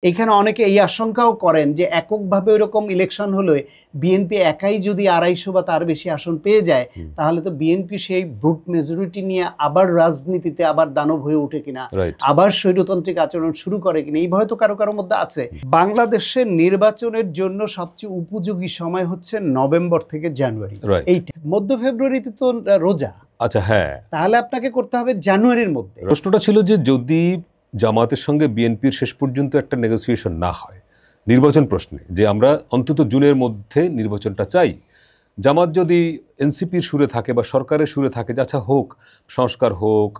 এখানে অনেকে এই আশঙ্কাও করেন যে এককভাবে ওইরকম ইলেকশন হলে বিএনপি একাই যদি 250 বা তার বেশি আসন পেয়ে যায়, তাহলে তো বিএনপি সেই ব্রুট মেজরিটি নিয়ে আবার রাজনীতিতে আবার দানব হয়ে ওঠে কিনা, আবার স্বৈরতান্ত্রিক আচরণ শুরু করে কিনা, এই ভয় তো কারো কারোর মধ্যে আছে। বাংলাদেশের নির্বাচনের জন্য সবচেয়ে উপযোগী সময় হচ্ছে নভেম্বর থেকে জানুয়ারি, এইটা। মধ্য ফেব্রুয়ারিতে তো রোজা। আচ্ছা, হ্যাঁ, তাহলে আপনাকে করতে হবে জানুয়ারির মধ্যে। প্রশ্নটা ছিল যে যদি জামাতের সঙ্গে বিএনপির শেষ পর্যন্ত একটা নেগোসিয়েশন না হয় নির্বাচন প্রশ্নে, যে আমরা অন্তত জুনের মধ্যে নির্বাচনটা চাই, জামাত যদি এনসিপির সুরে থাকে বা সরকারের সুরে থাকে যে আচ্ছা হোক, সংস্কার হোক,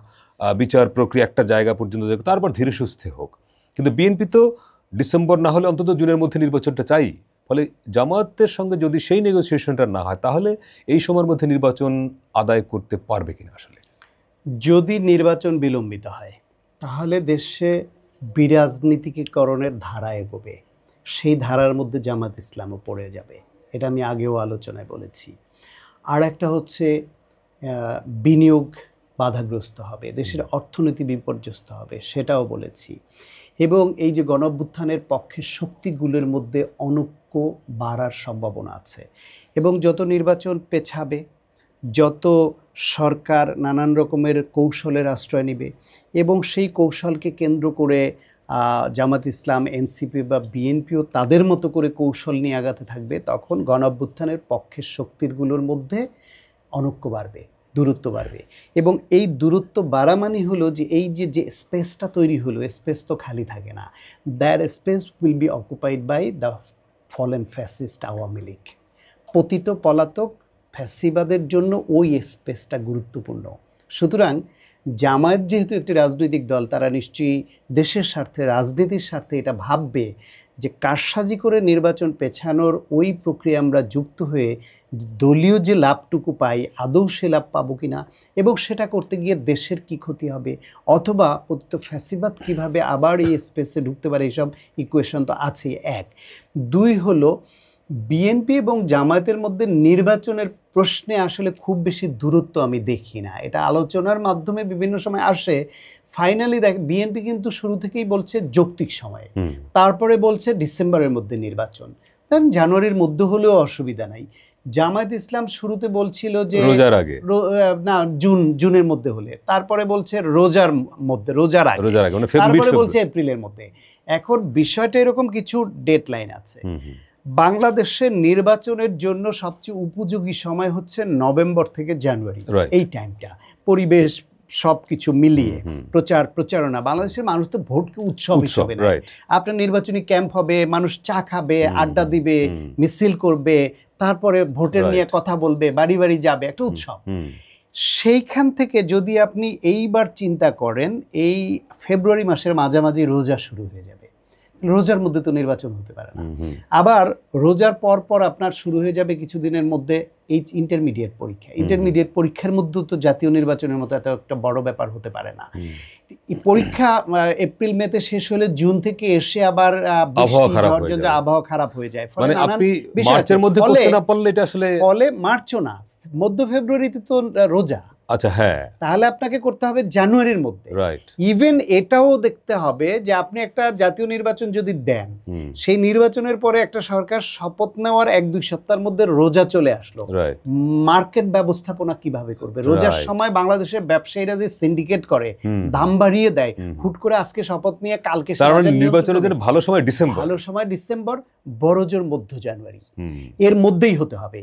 বিচার প্রক্রিয়া একটা জায়গা পর্যন্ত যাক, তারপর ধীরে সুস্থে হোক, কিন্তু বিএনপি তো ডিসেম্বর না হলে অন্তত জুনের মধ্যে নির্বাচনটা চাই। ফলে জামাতের সঙ্গে যদি সেই নেগোসিয়েশনটা না হয়, তাহলে এই সময়ের মধ্যে নির্বাচন আদায় করতে পারবে কিনা? আসলে যদি নির্বাচন বিলম্বিত হয় তাহলে দেশে বিরাজনীতিকরণের ধারা এগোবে, সেই ধারার মধ্যে জামাত ইসলামও পড়ে যাবে, এটা আমি আগেও আলোচনায় বলেছি। আর একটা হচ্ছে বিনিয়োগ বাধাগ্রস্ত হবে, দেশের অর্থনীতি বিপর্যস্ত হবে, সেটাও বলেছি। এবং এই যে গণঅভ্যুত্থানের পক্ষের শক্তিগুলোর মধ্যে অনৈক্য বাড়ার সম্ভাবনা আছে। এবং যত নির্বাচন পেছাবে, যত সরকার নানান রকমের কৌশলের আশ্রয় নেবে এবং সেই কৌশলকে কেন্দ্র করে জামাত ইসলাম, এনসিপি বা বিএনপিও তাদের মতো করে কৌশল নিয়ে আগাতে থাকবে, তখন গণঅভ্যুত্থানের পক্ষের শক্তিগুলোর মধ্যে অনৈক্য বাড়বে, দূরত্ব বাড়বে। এবং এই দূরত্ব বাড়া মানে হলো যে এই যে স্পেসটা তৈরি হলো, স্পেস তো খালি থাকে না। That space will be occupied by the fallen fascist Awami League. পতিত পলাতক ফ্যাসিবাদের জন্য ওই স্পেসটা গুরুত্বপূর্ণ। সুতরাং জামায়াত যেহেতু একটি রাজনৈতিক দল, তারা নিশ্চয়ই দেশের স্বার্থে, রাজনীতির স্বার্থে এটা ভাববে যে কারসাজি করে নির্বাচন পেছানোর ওই প্রক্রিয়া আমরা যুক্ত হয়ে দলীয় যে লাভটুকু পাই, আদৌ সে লাভ পাবো কিনা, এবং সেটা করতে গিয়ে দেশের কি ক্ষতি হবে, অথবা পতিত ফ্যাসিবাদ কীভাবে আবার এই স্পেসে ঢুকতে পারে, এইসব ইকুয়েশন তো আছে। এক। দুই হলো, বিএনপি এবং জামায়াতের মধ্যে নির্বাচনের প্রশ্নে আসলে খুব বেশি দূরত্ব আমি দেখি না। এটা আলোচনার মাধ্যমে বিভিন্ন সময় আসে। ফাইনালি বিএনপি কিন্তু শুরু থেকেই বলছে যৌক্তিক সময়ে, তারপরে বলছে ডিসেম্বরের মধ্যে নির্বাচন, কারণ জানুয়ারির মধ্যে হলেও অসুবিধা নাই। জামায়াত ইসলাম শুরুতে বলছিল যে রোজার আগে না, জুনের মধ্যে হলে, তারপরে বলছে রোজার মধ্যে, রোজার আগে, তারপরে বলছে এপ্রিলের মধ্যে। এখন বিষয়টা এরকম, কিছু ডেডলাইন আছে। বাংলাদেশের নির্বাচনের জন্য সবচেয়ে উপযোগী সময় হচ্ছে নভেম্বর থেকে জানুয়ারি, এই টাইমটা। পরিবেশ সবকিছু মিলিয়ে প্রচারণা, বাংলাদেশের মানুষ তো ভোটকে উৎসব হিসেবে নেয়। আপনার নির্বাচনী ক্যাম্প হবে, মানুষ চা খাবে, আড্ডা দিবে, মিছিল করবে, তারপরে ভোটের নিয়ে কথা বলবে, বাড়ি বাড়ি যাবে, একটা উৎসব। সেইখান থেকে যদি আপনি এইবার চিন্তা করেন, এই ফেব্রুয়ারি মাসের মাঝামাঝি রোজা শুরু হয়ে যাবে, রোজার মধ্যে তো নির্বাচন হতে পারে না। আবার রোজার পর পর আপনার শুরু হয়ে যাবে কিছুদিনের মধ্যে এই ইন্টারমিডিয়েট পরীক্ষা। ইন্টারমিডিয়েট পরীক্ষার মধ্যে তো জাতীয় নির্বাচনের মতো এত একটা বড় ব্যাপার হতে পারে না। এই পরীক্ষা এপ্রিল মেতে শেষ হলে জুন থেকে এসে আবার আবহাওয়া খারাপ হয়ে যায়, ফলে মার্চও না, মধ্য ফেব্রুয়ারিতে তো রোজা। আচ্ছা, হ্যাঁ, তাহলে আপনাকে করতে হবে জানুয়ারির মধ্যে। ইভেন এটাও দেখতে হবে যে আপনি একটা জাতীয় নির্বাচন যদি দেন, সেই নির্বাচনের পরে একটা সরকার শপথ নেওয়ার 1-2 সপ্তাহের মধ্যে রোজা চলে আসলো, মার্কেট ব্যবস্থাপনা কিভাবে করবে? রোজার সময় বাংলাদেশের ব্যবসায়ীরা যে সিন্ডিকেট করে, দাম বাড়িয়ে দেয়, হুট করে আজকে শপথ নিয়ে কালকে নির্বাচনের জন্য ভালো সময় ডিসেম্বর, বড়জোর মধ্য জানুয়ারি, এর মধ্যেই হতে হবে।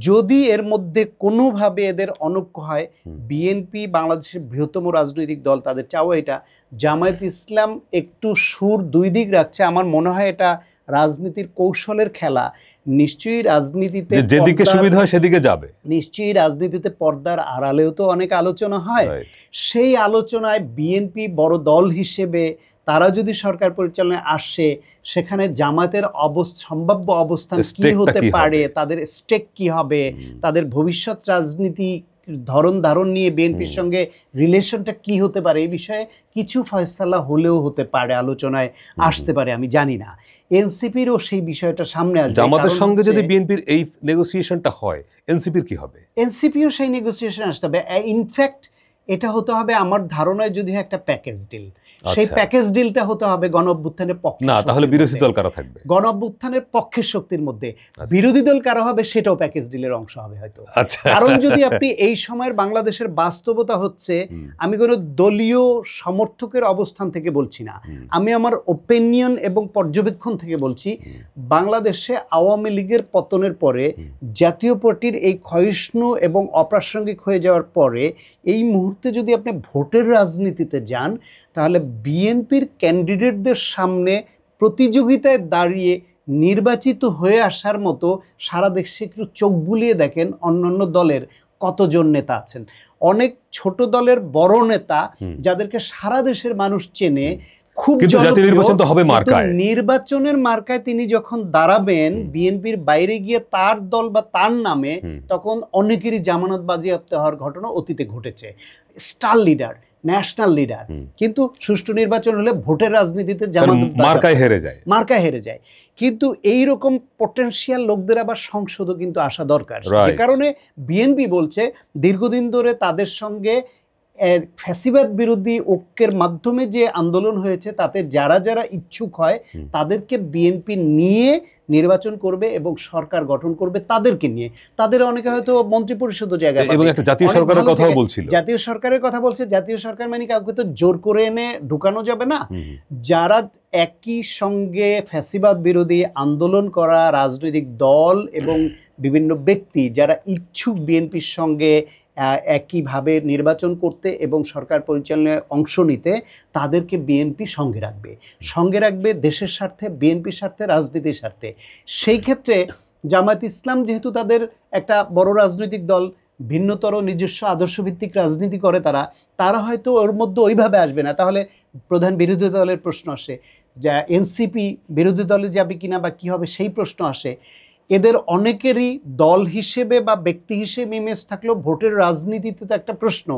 যদি এর মধ্যে কোনোভাবে এদের অনৈক্য হয়, বিএনপি বাংলাদেশের বৃহত্তম রাজনৈতিক দল, তাদের চাওয়া এটা। জামায়াত ইসলাম একটু সুর দুই দিক রাখছে, আমার মনে হয় এটা রাজনীতির কৌশলের খেলা। নিশ্চয়ই রাজনীতিতে যেদিকে সুবিধা হয় সেদিকে যাবে, নিশ্চয়ই রাজনীতিতে পর্দার আড়ালেও তো অনেক আলোচনা হয়। সেই আলোচনায় বিএনপি বড় দল হিসেবে তারা যদি সরকার পরিচালনায় আসে, সেখানে জামাতের সম্ভাব্য অবস্থান কি হতে পারে, তাদের স্টেক কি হবে, তাদের ভবিষ্যৎ রাজনীতি ধরন ধারণ নিয়ে বিএনপির সঙ্গে রিলেশনটা কি হতে পারে, এই বিষয়ে কিছু ফয়সালা হলেও হতে পারে, আলোচনায় আসতে পারে, আমি জানি না। এনসিপিরও সেই বিষয়টা সামনে আসবে। জামাতের সঙ্গে যদি বিএনপির এই নেগোসিয়েশনটা হয়, এনসিপির কি হবে? এনসিপিও সেই নেগোসিয়েশন আসতে হবে। ইনফ্যাক্ট এটা হতে হবে আমার ধারণায় যদি হয় একটা প্যাকেজ ডিল। সেই প্যাকেজ ডিলটা হতে হবে গণ অভ্যুত্থানের পক্ষে, না তাহলে বিরোধী দল কারা থাকবে? গণ অভ্যুত্থানের পক্ষের শক্তির মধ্যে বিরোধী দল কারা হবে সেটাও প্যাকেজ ডিলের অংশ হবে হয়তো। কারণ যদি আপনি এই সময়ের বাংলাদেশের বাস্তবতা হচ্ছে, আমি কোনো দলীয় সমর্থকের অবস্থান থেকে বলছি না, আমি আমার ওপিনিয়ন এবং পর্যবেক্ষণ থেকে বলছি, বাংলাদেশে আওয়ামী লীগের পতনের পরে জাতীয় পার্টির এই ক্ষয়িষ্ণু এবং অপ্রাসঙ্গিক হয়ে যাওয়ার পরে এই মুহূর্তে যদি আপনি ভোটের রাজনীতিতে যান, তাহলে বিএনপির ক্যান্ডিডেটদের সামনে প্রতিযোগিতায় দাঁড়িয়ে নির্বাচিত হয়ে আসার মতো সারা দেশে একটু চোখ বুলিয়ে দেখেন অন্যান্য দলের কতজন নেতা আছেন। অনেক ছোট দলের বড় নেতা যাদেরকে সারা দেশের মানুষ চেনে, খুব নির্বাচনের মার্কায় তিনি যখন দাঁড়াবেন বিএনপির বাইরে গিয়ে তার দল বা তার নামে, তখন অনেকেরই জামানত বাজেয়াপ্ত হওয়ার ঘটনা অতীতে ঘটেছে। স্টার লিডার, ন্যাশনাল লিডার, কিন্তু সুষ্ঠু নির্বাচন হলে ভোটের রাজনীতিতে মার্কায় হেরে যায়। কিন্তু এইরকম পটেনশিয়াল লোকদের আবার সংসদও কিন্তু আসা দরকার। যে কারণে বিএনপি বলছে দীর্ঘদিন ধরে তাদের সঙ্গে ফ্যাসিবাদ বিরোধী ঐক্যের মাধ্যমে যে আন্দোলন হয়েছে, তাতে যারা যারা ইচ্ছুক হয় তাদেরকে বিএনপি নিয়ে নির্বাচন করবে এবং সরকার গঠন করবে তাদেরকে নিয়ে। তাদের অনেকে হয়তো মন্ত্রী পরিষদও জায়গা পাবে এবং একটা জাতীয় সরকারের কথাও বলছিল। জাতীয় সরকারের কথা বলছে। জাতীয় সরকার মানে কাউকে তো জোর করে এনে ঢুকানো যাবে না। যারা একই সঙ্গে ফ্যাসিবাদ বিরোধী আন্দোলন করা রাজনৈতিক দল এবং বিভিন্ন ব্যক্তি যারা ইচ্ছুক বিএনপির সঙ্গে একইভাবে নির্বাচন করতে এবং সরকার পরিচালনায় অংশ নিতে, তাদেরকে বিএনপি সঙ্গে রাখবে দেশের স্বার্থে, বিএনপির স্বার্থে, রাজনীতির স্বার্থে। সেই ক্ষেত্রে জামায়াত ইসলাম যেহেতু তাদের একটা বড় রাজনৈতিক দল, ভিন্নতর নিজস্ব আদর্শভিত্তিক রাজনীতি করে, তারা হয়তো ওর মধ্যে ওইভাবে আসবে না। তাহলে প্রধান বিরোধী দলের প্রশ্ন আসে, যা এনসিপি বিরোধী দলে যাবে কিনা বা কী হবে সেই প্রশ্ন আসে। এদের অনেকেরই দল হিসেবে বা ব্যক্তি হিসেবে ইমেজ থাকলেও ভোটের রাজনীতিতে তো একটা প্রশ্ন।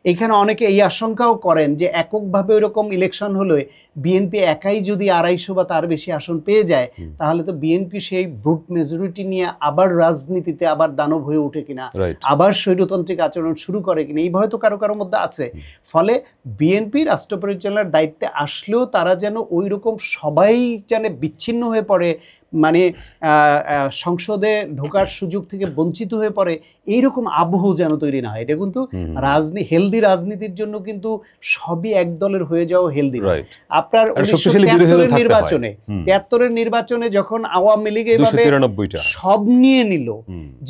এখানে অনেকে এই আশঙ্কাও করেন যে এককভাবে ওইরকম ইলেকশন হলে বিএনপি একাই যদি 250 বা তার বেশি আসন পেয়ে যায়, তাহলে তো বিএনপি সেই ব্রুট মেজরিটি নিয়ে আবার রাজনীতিতে আবার দানব হয়ে ওঠে কিনা, আবার স্বৈরতান্ত্রিক আচরণ শুরু করে কিনা, এই ভয় তো কারো কারোর মধ্যে আছে। ফলে বিএনপি রাষ্ট্র পরিচালনার দায়িত্বে আসলেও তারা যেন ওই রকম সবাই যেন বিচ্ছিন্ন হয়ে পড়ে, মানে সংসদে ঢোকার সুযোগ থেকে বঞ্চিত হয়ে পড়ে, এইরকম আবহ যেন তৈরি না হয়। এটা কিন্তু হেলদি রাজনীতির জন্য কিন্তু সবই এক দলের হয়ে যাওয়া হেলদি নয়। আপনার 1973 নির্বাচনে যখন আওয়ামী লীগ এইভাবে সব নিয়ে নিল,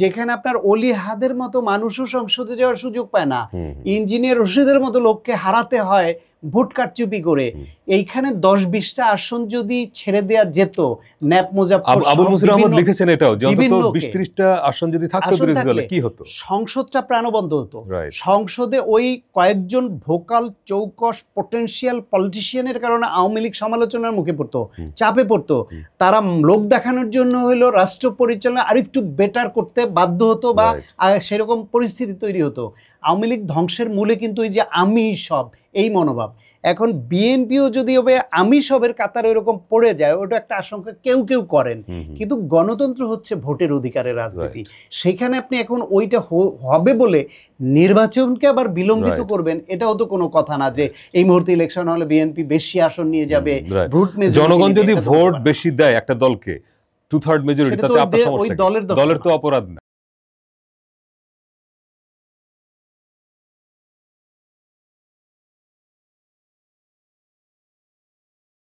যেখানে আপনার অলি হাদের মতো মানুষও সংসদে যাওয়ার সুযোগ পায় না, ইঞ্জিনিয়ার রশিদের মতো লোককে হারাতে হয় ভোট কারচুপি করে, এইখানে 10-20টা আসন যদি ছেড়ে দেয়া যেত, ন্যাপ মুজাফফর আবুল মুসির আহমদ লিখেছেন এটাও যে অন্তত 20-30টা আসন যদি থাকতো বিরোধী দলে কি হতো, সংসদটা প্রাণবন্ত হতো। সংসদে ওই কয়েকজন ভোকাল চৌকস পটেনশিয়াল পলিটিশিয়ানের কারণে আওয়ামী লীগ সমালোচনার মুখে পড়তো, চাপে পড়তো। তারা লোক দেখানোর জন্য হইলো রাষ্ট্র পরিচালনা আরেকটু বেটার করতে বাধ্য হতো বা সেরকম পরিস্থিতি তৈরি হতো। আওয়ামী লীগ ধ্বংসের মূলে কিন্তু ওই যে আমি সব, এই মনোভাব। এখন বিএনপিও যদি হবে আমি সবের কাতারে এরকম পড়ে যায়, ওটা একটা আশঙ্কা কেউ কেউ করেন। কিন্তু গণতন্ত্র হচ্ছে ভোটের অধিকারের রাজনীতি। সেখানে আপনি এখন ওইটা হবে বলে নির্বাচনকে আবার বিলম্বিত করবেন, এটাও তো কোনো কথা না যে এই মুহূর্তে ইলেকশন হলে বিএনপি বেশি আসন নিয়ে যাবে। জনগণ যদি ভোট বেশি দেয় একটা দলকে, 2/3 মেজরিটি, তাতে আপনার সমস্যা কি? দলের তো অপরাধ না।